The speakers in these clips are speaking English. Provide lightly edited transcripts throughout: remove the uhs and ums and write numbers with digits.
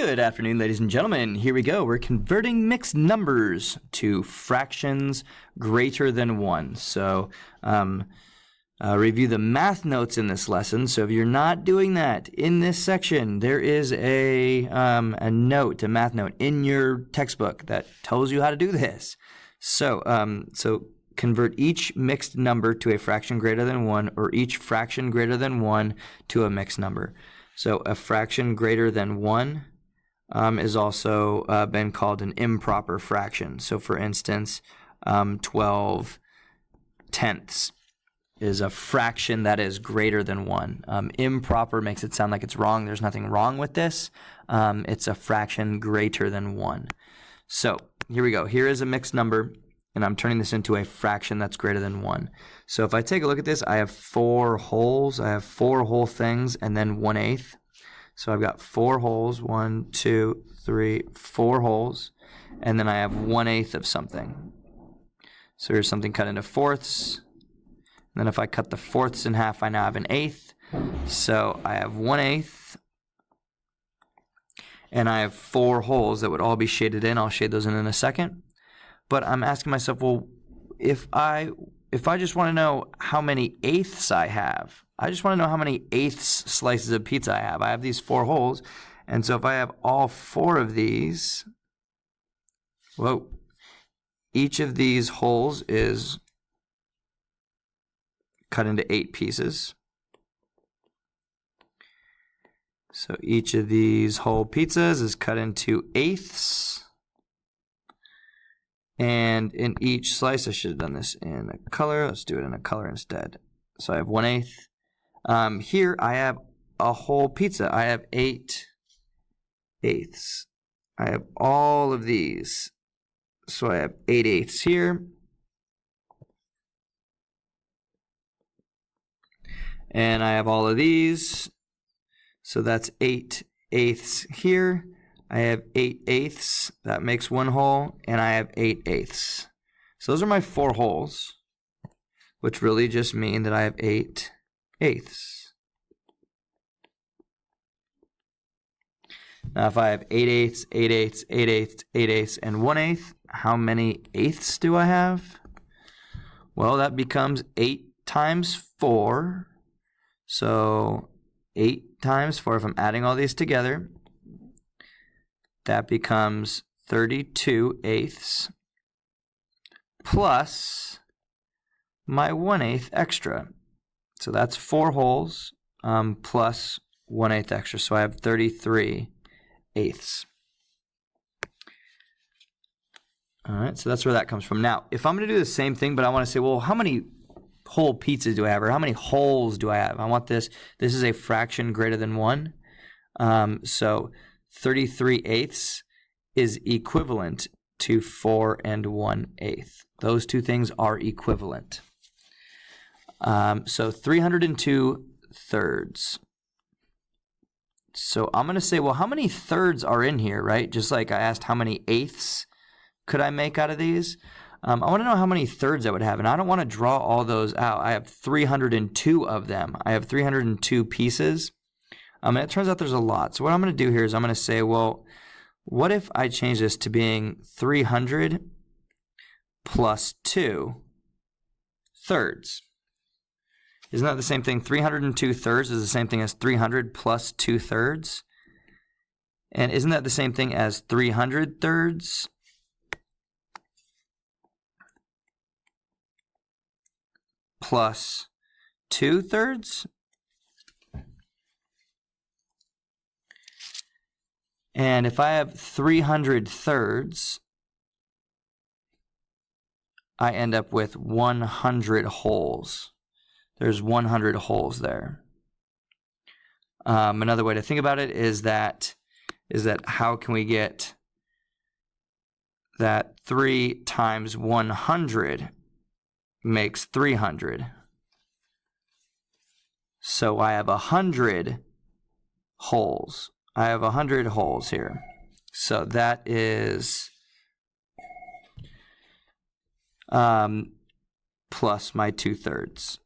Good afternoon, ladies and gentlemen. Here we go. We're converting mixed numbers to fractions greater than 1. So review the math notes in this lesson. So if you're not doing that in this section, there is a note, a math note in your textbook that tells you how to do this. So convert each mixed number to a fraction greater than 1, or each fraction greater than 1 to a mixed number. So a fraction greater than 1 is also been called an improper fraction. So for instance, 12 tenths is a fraction that is greater than 1. Improper makes it sound like it's wrong. There's nothing wrong with this. It's a fraction greater than 1. So here we go. Here is a mixed number, and I'm turning this into a fraction that's greater than 1. So if I take a look at this, I have 4 wholes. I have 4 whole things and then 1/8. So I've got 4 wholes, 1, 2, 3, 4 wholes, and then I have 1/8 of something. So here's something cut into fourths. And then if I cut the fourths in half, I now have an eighth. So I have 1/8, and I have 4 holes that would all be shaded in. I'll shade those in a second. But I'm asking myself, well, if I just want to know how many eighths I have, I just want to know how many eighths slices of pizza I have. I have these 4 holes, and so if I have all 4 of these, each of these holes is cut into 8 pieces. So each of these whole pizzas is cut into eighths. And in each slice, I should have done this in a color. Let's do it in a color instead. So I have 1/8. Here I have a whole pizza. I have 8 eighths. I have all of these. So I have 8 eighths here. And I have all of these. So that's 8 eighths here. I have 8 eighths. That makes 1 whole. And I have 8 eighths. So those are my 4 holes, which really just mean that I have 8 eighths. Now if I have 8 eighths, 8 eighths, 8 eighths, 8 eighths, and 1/8, how many eighths do I have? Well, that becomes 8 times 4. So 8 times 4, if I'm adding all these together, that becomes 32 eighths plus my 1/8 extra. So that's 4 holes plus 1/8 extra. So I have 33 eighths. All right, so that's where that comes from. Now, if I'm going to do the same thing, but I want to say, well, how many whole pizzas do I have, or how many holes do I have? I want this. This is a fraction greater than 1. So 33 eighths is equivalent to 4 and 1/8. Those two things are equivalent. So 302 thirds. So I'm going to say, well, how many thirds are in here, right? Just like I asked how many eighths could I make out of these. I want to know how many thirds I would have, and I don't want to draw all those out. I have 302 of them. I have 302 pieces. And it turns out there's a lot. So what I'm going to do here is I'm going to say, well, what if I change this to being 300 plus 2 thirds? Isn't that the same thing? 302 thirds is the same thing as 300 plus 2 thirds. And isn't that the same thing as 300 thirds plus 2 thirds? And if I have 300 thirds, I end up with 100 holes. There's 100 holes there. Another way to think about it is that how can we get that 3 times 100 makes 300. So I have 100 holes. I have 100 holes here. So that is plus my 2 thirds.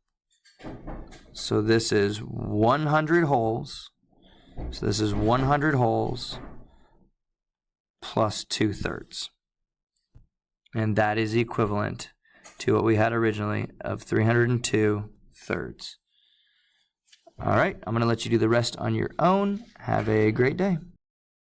So this is 100 holes. So this is 100 holes plus 2/3. And that is equivalent to what we had originally of 302/3. All right, I'm going to let you do the rest on your own. Have a great day.